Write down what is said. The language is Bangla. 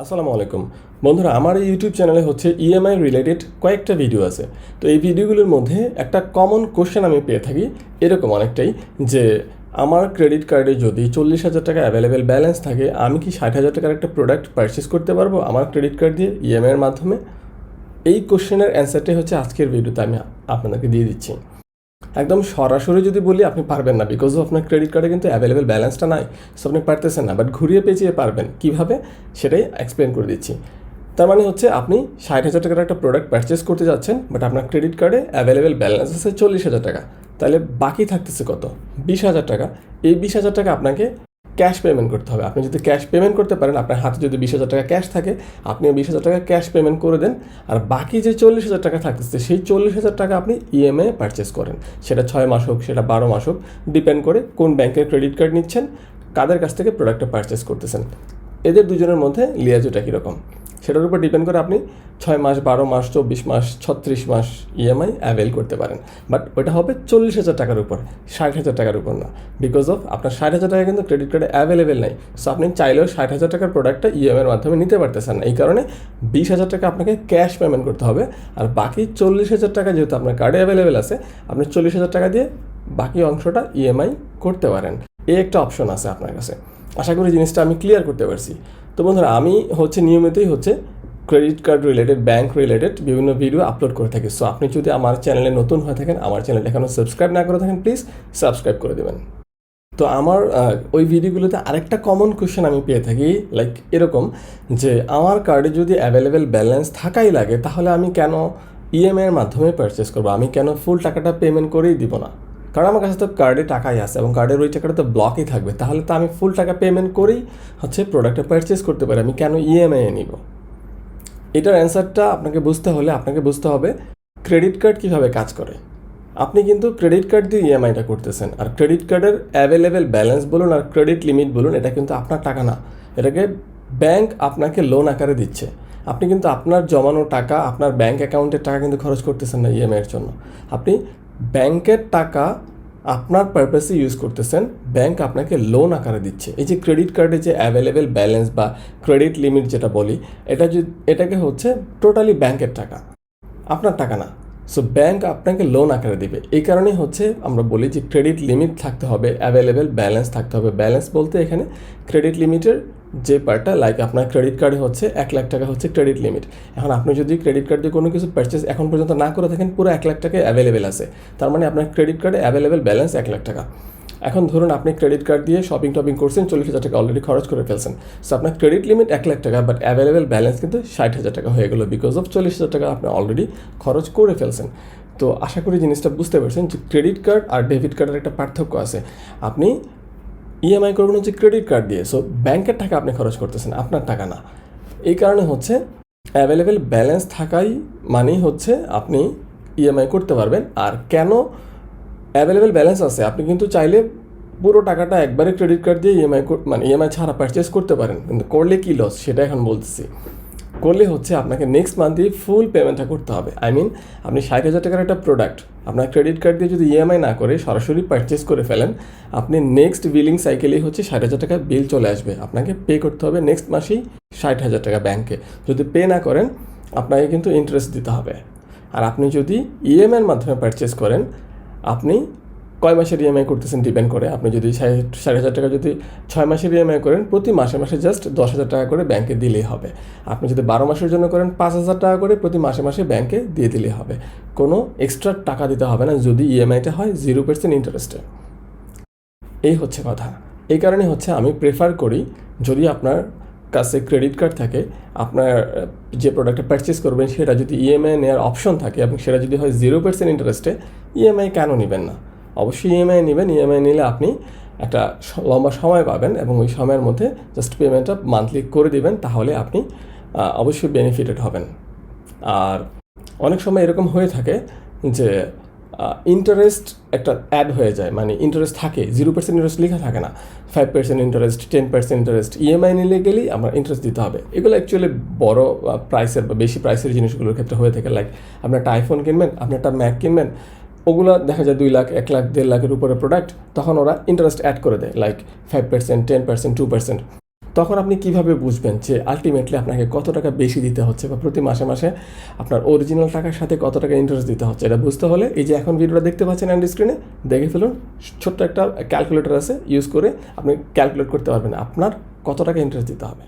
আসসালামু আলাইকুম বন্ধুরা, আমার এই ইউটিউব চ্যানেলে হচ্ছে ইএমআই রিলেটেড কয়েকটা ভিডিও আছে। তো এই ভিডিওগুলোর মধ্যে একটা কমন কোশ্চেন আমি পেয়ে থাকি এরকম অনেকটাই, যে আমার ক্রেডিট কার্ডে যদি 40,000 টাকা অ্যাভেলেবেল ব্যালেন্স থাকে, আমি কি 60,000 টাকার একটা প্রোডাক্ট পারচেস করতে পারবো আমার ক্রেডিট কার্ড দিয়ে ইএমআইয়ের মাধ্যমে? এই কোশ্চেনের অ্যান্সারটাই হচ্ছে আজকের ভিডিওতে আমি আপনাদেরকে দিয়ে দিচ্ছি। একদম সরাসরি যদি বলি, আপনি পারবেন না, বিকজ আপনার ক্রেডিট কার্ডে কিন্তু অ্যাভেলেবেল ব্যালেন্সটা নাই, সো আপনি পারতেছেন না। বাট ঘুরিয়ে পেঁচিয়ে পারবেন কীভাবে, সেটাই এক্সপ্লেন করে দিচ্ছি। তার মানে হচ্ছে আপনি 60,000 টাকার একটা প্রোডাক্ট পারচেস করতে যাচ্ছেন, বাট আপনার ক্রেডিট কার্ডে অ্যাভেলেবেল ব্যালেন্স আছে 40,000 টাকা। তাহলে বাকি থাকতেছে কত? 20,000 টাকা। এই 20,000 টাকা আপনাকে ক্যাশ পেমেন্ট করতে হবে। আপনি যদি ক্যাশ পেমেন্ট করতে পারেন, আপনার হাতে যদি 20,000 টাকা ক্যাশ থাকে, আপনিও 20,000 টাকা ক্যাশ পেমেন্ট করে দেন। আর বাকি যে 40,000 টাকা থাকতেছে, সেই 40,000 টাকা আপনি ইএমআই পারচেস করেন। সেটা 6 মাস হোক, সেটা 12 মাস হোক, ডিপেন্ড করে কোন ব্যাংকের ক্রেডিট কার্ড নিচ্ছেন, কাদের কাছ থেকে প্রোডাক্টটা পারচেস করতেছেন, এদের দুজনের মধ্যে লিয়াজোটা কীরকম, সেটার উপর ডিপেন্ড করে আপনি 6 মাস, 12 মাস, 24 মাস, 36 মাস ইএমআই অ্যাভেল করতে পারেন। বাট ওইটা হবে 40,000 টাকার উপর, 60,000 টাকার উপর না। বিকজ অফ আপনার 60,000 টাকা কিন্তু ক্রেডিট কার্ডে অ্যাভেলেবেল নাই। সো আপনি চাইলেও 60,000 টাকার প্রোডাক্টটা ইএমআইয়ের মাধ্যমে নিতে পারতেছেন না। এই কারণে 20,000 টাকা আপনাকে ক্যাশ পেমেন্ট করতে হবে। আর বাকি 40,000 টাকা যেহেতু আপনার কার্ডে অ্যাভেলেবেল আছে, আপনি 40,000 টাকা দিয়ে বাকি অংশটা ইএমআই করতে পারেন। এই একটা অপশন আছে আপনার কাছে। আশা করি জিনিসটা আমি ক্লিয়ার করতে পারছি। তো বন্ধুরা, আমি নিয়মিতই credit card related, bank related বিভিন্ন ভিডিও আপলোড করে থাকি। সো আপনি যদি আমার চ্যানেলে নতুন হয়ে থাকেন, আমার চ্যানেল এখনও সাবস্ক্রাইব না করে থাকেন, প্লিজ সাবস্ক্রাইব করে দেবেন। তো আমার ওই ভিডিওগুলোতে আরেকটা কমন কোয়েশ্চেন আমি পেয়ে থাকি, লাইক এরকম, যে আমার কার্ডে যদি অ্যাভেলেবেল ব্যালেন্স থাকাই লাগে, তাহলে আমি কেন ইএমআইয়ের মাধ্যমে পারচেস করবো? আমি কেন ফুল টাকাটা পেমেন্ট করেই দিব না? কারণ আমার কাছে তো কার্ডে টাকাই আছে এবং কার্ডের ওই টাকাটা তো ব্লকই থাকবে। তাহলে তো আমি ফুল টাকা পেমেন্ট করেই প্রোডাক্টটা পারচেস করতে পারি। আমি কেন ইএমআইয়ে নিব? এটার অ্যান্সারটা আপনাকে বুঝতে হবে ক্রেডিট কার্ড কীভাবে কাজ করে। আপনি কিন্তু ক্রেডিট কার্ড দিয়ে ইএমআইটা করতেছেন, আর ক্রেডিট কার্ডের অ্যাভেলেবেল ব্যালেন্স বলুন আর ক্রেডিট লিমিট বলুন, এটা কিন্তু আপনার টাকা না। এটাকে ব্যাংক আপনাকে লোন আকারে দিচ্ছে। আপনি কিন্তু আপনার জমানো টাকা, আপনার ব্যাংক অ্যাকাউন্টের টাকা কিন্তু খরচ করতেছেন না ইএমআইয়ের জন্য। আপনি ব্যাংকের টাকা আপনার পারপাসে ইউজ করতেছেন, ব্যাংক আপনাকে লোন আকারে দিচ্ছে। এই যে ক্রেডিট কার্ডে যে অ্যাভেলেবেল ব্যালেন্স বা ক্রেডিট লিমিট যেটা বলি, এটাকে টোটালি ব্যাংকের টাকা, আপনার টাকা না। সো ব্যাংক আপনাকে লোন আকারে দিবে। এই কারণেই আমরা বলি যে ক্রেডিট লিমিট থাকতে হবে, অ্যাভেলেবেল ব্যালেন্স থাকতে হবে। ব্যালেন্স বলতে এখানে ক্রেডিট লিমিটের যে পার্টটা, লাইক আপনার ক্রেডিট কার্ডে 1,00,000 টাকা ক্রেডিট লিমিট। এখন আপনি যদি ক্রেডিট কার্ড দিয়ে কোনো কিছু পারচেস এখন পর্যন্ত না করে থাকেন, পুরো 1,00,000 টাকা অ্যাভেলেবেল আছে, তার মানে আপনার ক্রেডিট কার্ডে অ্যাভেলেবেল ব্যালেন্স 1,00,000 টাকা। এখন ধরুন আপনি ক্রেডিট কার্ড দিয়ে শপিং করছেন, 40,000 টাকা অলরেডি খরচ করে ফেলছেন। সো আপনার ক্রেডিট লিমিট 1,00,000 টাকা, বাট অ্যাভেলেবেল ব্যালেন্স কিন্তু 60,000 টাকা হয়ে গেলো, বিকজ অফ 40,000 টাকা আপনি অলরেডি খরচ করে ফেলছেন। তো আশা করি জিনিসটা বুঝতে পারছেন যে ক্রেডিট কার্ড আর ডেবিট কার্ডের একটা পার্থক্য আছে। আপনি ইএমআই করবেন ক্রেডিট কার্ড দিয়ে, সো ব্যাংকের টাকা আপনি খরচ করতেছেন, আপনার টাকা না। এই কারণে অ্যাভেলেবেল ব্যালেন্স থাকাই মানেই আপনি ইএমআই করতে পারবেন। আর কেন অ্যাভেলেবেল ব্যালেন্স আছে, আপনি কিন্তু চাইলে পুরো টাকাটা একবারে ক্রেডিট কার্ড দিয়ে ইএমআই ছাড়া পারচেস করতে পারেন, কিন্তু করলে কী লস সেটা এখন বলতেছি। করলে আপনাকে নেক্সট মান্থেই ফুল পেমেন্টটা করতে হবে। আপনি 60,000 টাকার একটা প্রোডাক্ট আপনার ক্রেডিট কার্ড দিয়ে যদি ইএমআই না করে সরাসরি পারচেস করে ফেলেন, আপনি নেক্সট বিলিং সাইকেলেই 60,000 টাকা বিল চলে আসবে। আপনাকে পে করতে হবে নেক্সট মাসেই 60,000 টাকা ব্যাংকে। যদি পে না করেন, আপনাকে কিন্তু ইন্টারেস্ট দিতে হবে। আর আপনি যদি ইএমআইয়ের মাধ্যমে পারচেস করেন, আপনি কয় মাসের ইএমআই করতেছেন ডিপেন্ড করে। আপনি যদি 60,000 টাকা যদি 6 মাসের ইএমআই করেন, প্রতি মাসে জাস্ট 10,000 টাকা করে ব্যাংকে দিলেই হবে। আপনি যদি 12 মাসের জন্য করেন, 5,000 টাকা করে প্রতি মাসে ব্যাংকে দিয়ে দিলেই হবে। কোনো এক্সট্রা টাকা দিতে হবে না যদি ইএমআইটা হয় 0% ইন্টারেস্টে। এই কথা। এই কারণে আমি প্রেফার করি, যদি আপনার কাছে ক্রেডিট কার্ড থাকে, আপনার যে প্রোডাক্টটা পারচেস করবেন সেটা যদি ইএমআই নেওয়ার অপশন থাকে এবং সেটা যদি হয় 0% ইন্টারেস্টে, ইএমআই কেন নেবেন না? অবশ্যই ইএমআই নেবেন। ইএমআই নিলে আপনি একটা লম্বা সময় পাবেন এবং ওই সময়ের মধ্যে জাস্ট পেমেন্টটা মান্থলি করে দিবেন, তাহলে আপনি অবশ্যই বেনিফিটেড হবেন। আর অনেক সময় এরকম হয়ে থাকে যে ইন্টারেস্ট একটা অ্যাড হয়ে যায়, ইন্টারেস্ট থাকে, 0% ইন্টারেস্ট লেখা থাকে না, 5% ইন্টারেস্ট, 10% ইন্টারেস্ট। ইএমআই নিলে গেলেই আমরা ইন্টারেস্ট দিতে হবে। এগুলো অ্যাকচুয়ালি বড় প্রাইসের বা বেশি প্রাইসের জিনিসগুলোর ক্ষেত্রে হয়ে থাকে। লাইক আপনি একটা আইফোন কিনবেন, আপনি একটা ম্যাক কিনবেন, ওগুলো দেখা যায় 2 লাখ, 1 লাখ, 1.5 লাখের উপরে প্রোডাক্ট, তখন ওরা ইন্টারেস্ট অ্যাড করে দেয়, লাইক 5%, 10%, 2%। তখন আপনি কিভাবে বুঝবেন যে আলটিমেটলি আপনাকে কত টাকা বেশি দিতে হচ্ছে বা প্রতি মাসে মাসে আপনার অরিজিনাল টাকার সাথে কত টাকা ইন্টারেস্ট দিতে হচ্ছে? এটা বুঝতে হলে এই যে এখন ভিডিওটা দেখতে পাচ্ছেন এন্ড স্ক্রিনে, দেখে ফেলুন। ছোট্ট একটা ক্যালকুলেটর আছে, ইউজ করে আপনি ক্যালকুলেট করতে পারবেন আপনার কত টাকা ইন্টারেস্ট দিতে হবে।